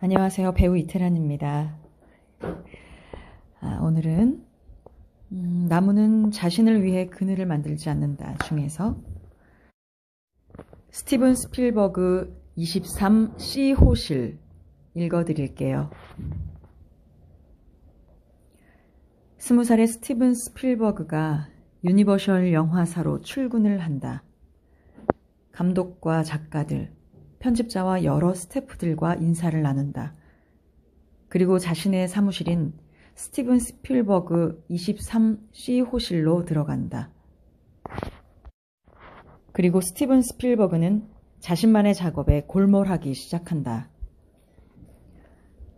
안녕하세요. 배우 이태란입니다. 오늘은 나무는 자신을 위해 그늘을 만들지 않는다 중에서 스티븐 스필버그 23 시호실 읽어드릴게요. 20살의 스티븐 스필버그가 유니버셜 영화사로 출근을 한다. 감독과 작가들, 편집자와 여러 스태프들과 인사를 나눈다. 그리고 자신의 사무실인 스티븐 스필버그 23C 호실로 들어간다. 그리고 스티븐 스필버그는 자신만의 작업에 골몰하기 시작한다.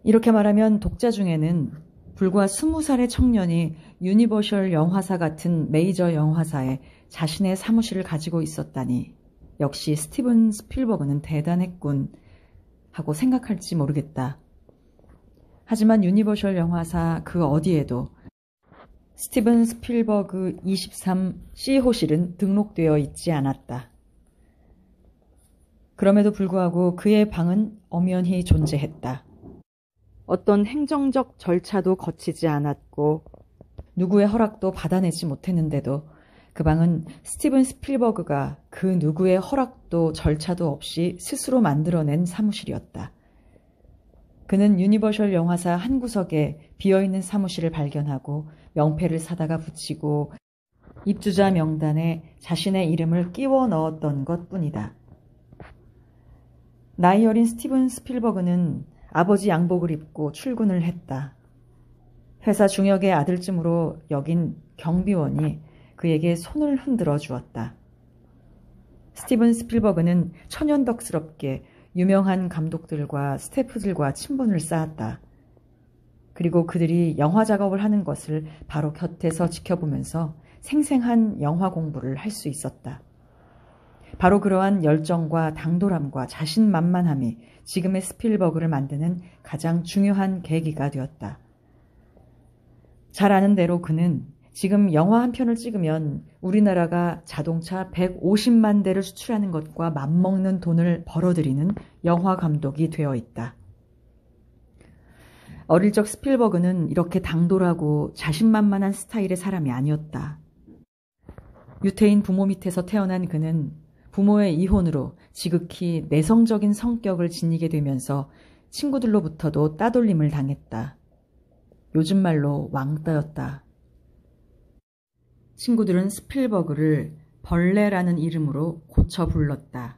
이렇게 말하면 독자 중에는 불과 20살의 청년이 유니버셜 영화사 같은 메이저 영화사에 자신의 사무실을 가지고 있었다니 역시 스티븐 스필버그는 대단했군 하고 생각할지 모르겠다. 하지만 유니버셜 영화사 그 어디에도 스티븐 스필버그 23C 호실은 등록되어 있지 않았다. 그럼에도 불구하고 그의 방은 엄연히 존재했다. 어떤 행정적 절차도 거치지 않았고 누구의 허락도 받아내지 못했는데도 그 방은 스티븐 스필버그가 그 누구의 허락도 절차도 없이 스스로 만들어낸 사무실이었다. 그는 유니버셜 영화사 한 구석에 비어있는 사무실을 발견하고 명패를 사다가 붙이고 입주자 명단에 자신의 이름을 끼워 넣었던 것뿐이다. 나이 어린 스티븐 스필버그는 아버지 양복을 입고 출근을 했다. 회사 중역의 아들쯤으로 여긴 경비원이 그에게 손을 흔들어 주었다. 스티븐 스필버그는 천연덕스럽게 유명한 감독들과 스태프들과 친분을 쌓았다. 그리고 그들이 영화 작업을 하는 것을 바로 곁에서 지켜보면서 생생한 영화 공부를 할 수 있었다. 바로 그러한 열정과 당돌함과 자신만만함이 지금의 스필버그를 만드는 가장 중요한 계기가 되었다. 잘 아는 대로 그는 지금 영화 한 편을 찍으면 우리나라가 자동차 150만 대를 수출하는 것과 맞먹는 돈을 벌어들이는 영화 감독이 되어 있다. 어릴 적 스필버그는 이렇게 당돌하고 자신만만한 스타일의 사람이 아니었다. 유태인 부모 밑에서 태어난 그는 부모의 이혼으로 지극히 내성적인 성격을 지니게 되면서 친구들로부터도 따돌림을 당했다. 요즘 말로 왕따였다. 친구들은 스필버그를 벌레라는 이름으로 고쳐 불렀다.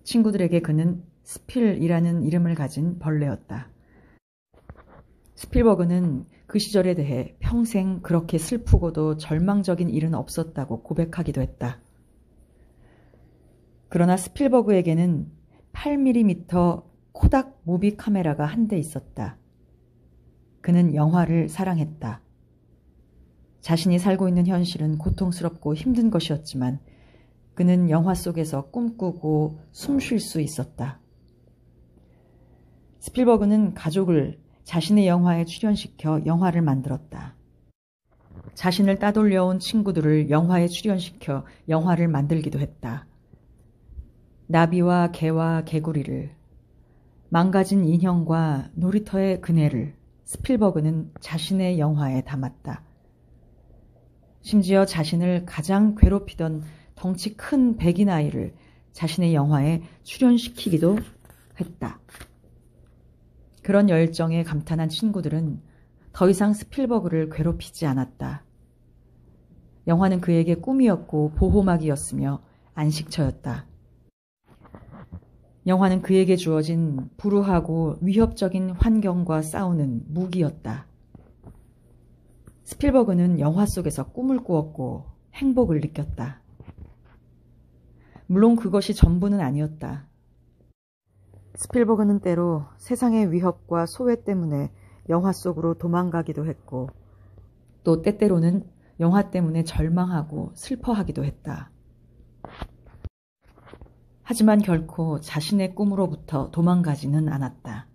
친구들에게 그는 스필이라는 이름을 가진 벌레였다. 스필버그는 그 시절에 대해 평생 그렇게 슬프고도 절망적인 일은 없었다고 고백하기도 했다. 그러나 스필버그에게는 8mm 코닥 무비 카메라가 한 대 있었다. 그는 영화를 사랑했다. 자신이 살고 있는 현실은 고통스럽고 힘든 것이었지만 그는 영화 속에서 꿈꾸고 숨 쉴 수 있었다. 스필버그는 가족을 자신의 영화에 출연시켜 영화를 만들었다. 자신을 따돌려온 친구들을 영화에 출연시켜 영화를 만들기도 했다. 나비와 개와 개구리를, 망가진 인형과 놀이터의 그네를 스필버그는 자신의 영화에 담았다. 심지어 자신을 가장 괴롭히던 덩치 큰 백인 아이를 자신의 영화에 출연시키기도 했다. 그런 열정에 감탄한 친구들은 더 이상 스필버그를 괴롭히지 않았다. 영화는 그에게 꿈이었고 보호막이었으며 안식처였다. 영화는 그에게 주어진 불우하고 위협적인 환경과 싸우는 무기였다. 스필버그는 영화 속에서 꿈을 꾸었고 행복을 느꼈다. 물론 그것이 전부는 아니었다. 스필버그는 때로 세상의 위협과 소외 때문에 영화 속으로 도망가기도 했고 또 때때로는 영화 때문에 절망하고 슬퍼하기도 했다. 하지만 결코 자신의 꿈으로부터 도망가지는 않았다.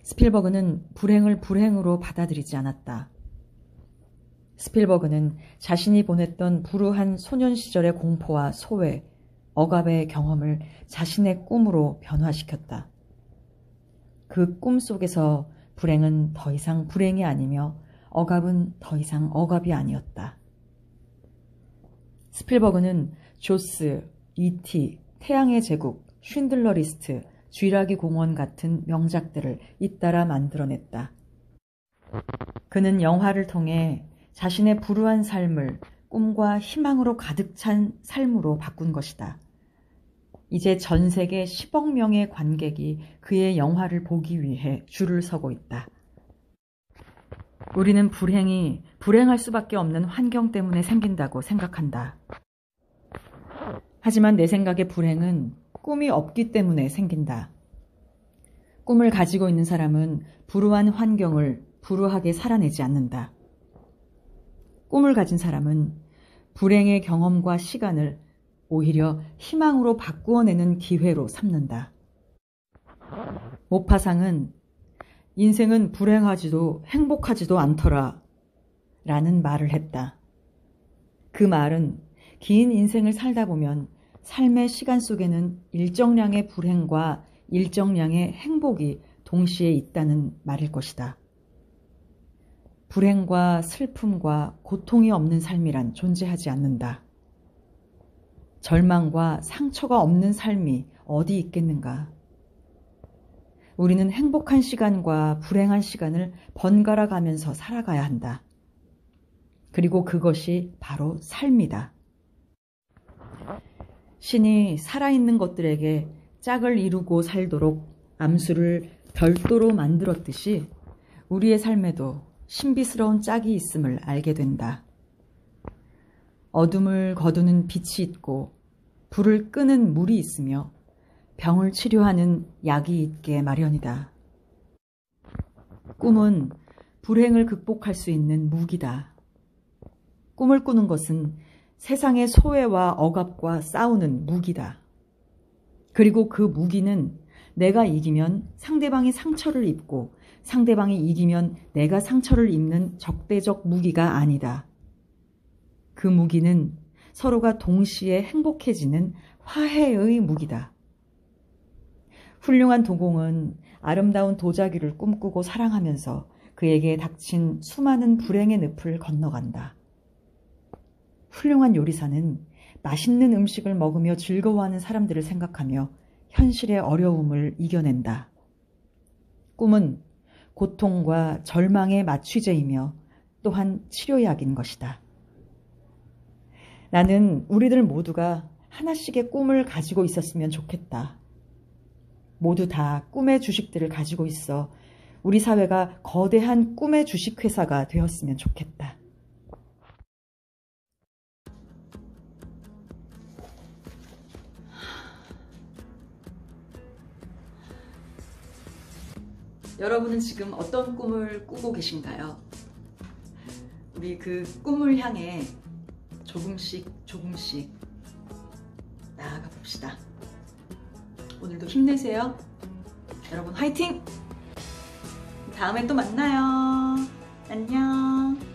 스필버그는 불행을 불행으로 받아들이지 않았다. 스필버그는 자신이 보냈던 불우한 소년 시절의 공포와 소외, 억압의 경험을 자신의 꿈으로 변화시켰다. 그 꿈 속에서 불행은 더 이상 불행이 아니며 억압은 더 이상 억압이 아니었다. 스필버그는 조스, E.T., 태양의 제국, 쉰들러 리스트, 쥐라기 공원 같은 명작들을 잇따라 만들어냈다. 그는 영화를 통해 자신의 불우한 삶을 꿈과 희망으로 가득 찬 삶으로 바꾼 것이다. 이제 전 세계 10억 명의 관객이 그의 영화를 보기 위해 줄을 서고 있다. 우리는 불행이 불행할 수밖에 없는 환경 때문에 생긴다고 생각한다. 하지만 내 생각에 불행은 꿈이 없기 때문에 생긴다. 꿈을 가지고 있는 사람은 불우한 환경을 불우하게 살아내지 않는다. 꿈을 가진 사람은 불행의 경험과 시간을 오히려 희망으로 바꾸어내는 기회로 삼는다. 모파상은 인생은 불행하지도 행복하지도 않더라 라는 말을 했다. 그 말은 긴 인생을 살다 보면 삶의 시간 속에는 일정량의 불행과 일정량의 행복이 동시에 있다는 말일 것이다. 불행과 슬픔과 고통이 없는 삶이란 존재하지 않는다. 절망과 상처가 없는 삶이 어디 있겠는가? 우리는 행복한 시간과 불행한 시간을 번갈아 가면서 살아가야 한다. 그리고 그것이 바로 삶이다. 신이 살아있는 것들에게 짝을 이루고 살도록 암수를 별도로 만들었듯이 우리의 삶에도 신비스러운 짝이 있음을 알게 된다. 어둠을 거두는 빛이 있고 불을 끄는 물이 있으며 병을 치료하는 약이 있게 마련이다. 꿈은 불행을 극복할 수 있는 무기다. 꿈을 꾸는 것은 세상의 소외와 억압과 싸우는 무기다. 그리고 그 무기는 내가 이기면 상대방이 상처를 입고 상대방이 이기면 내가 상처를 입는 적대적 무기가 아니다. 그 무기는 서로가 동시에 행복해지는 화해의 무기다. 훌륭한 도공은 아름다운 도자기를 꿈꾸고 사랑하면서 그에게 닥친 수많은 불행의 늪을 건너간다. 훌륭한 요리사는 맛있는 음식을 먹으며 즐거워하는 사람들을 생각하며 현실의 어려움을 이겨낸다. 꿈은 고통과 절망의 마취제이며 또한 치료약인 것이다. 나는 우리들 모두가 하나씩의 꿈을 가지고 있었으면 좋겠다. 모두 다 꿈의 주식들을 가지고 있어 우리 사회가 거대한 꿈의 주식회사가 되었으면 좋겠다. 여러분은 지금 어떤 꿈을 꾸고 계신가요? 우리 그 꿈을 향해 조금씩 나아가 봅시다. 오늘도 힘내세요. 여러분 화이팅! 다음에 또 만나요. 안녕.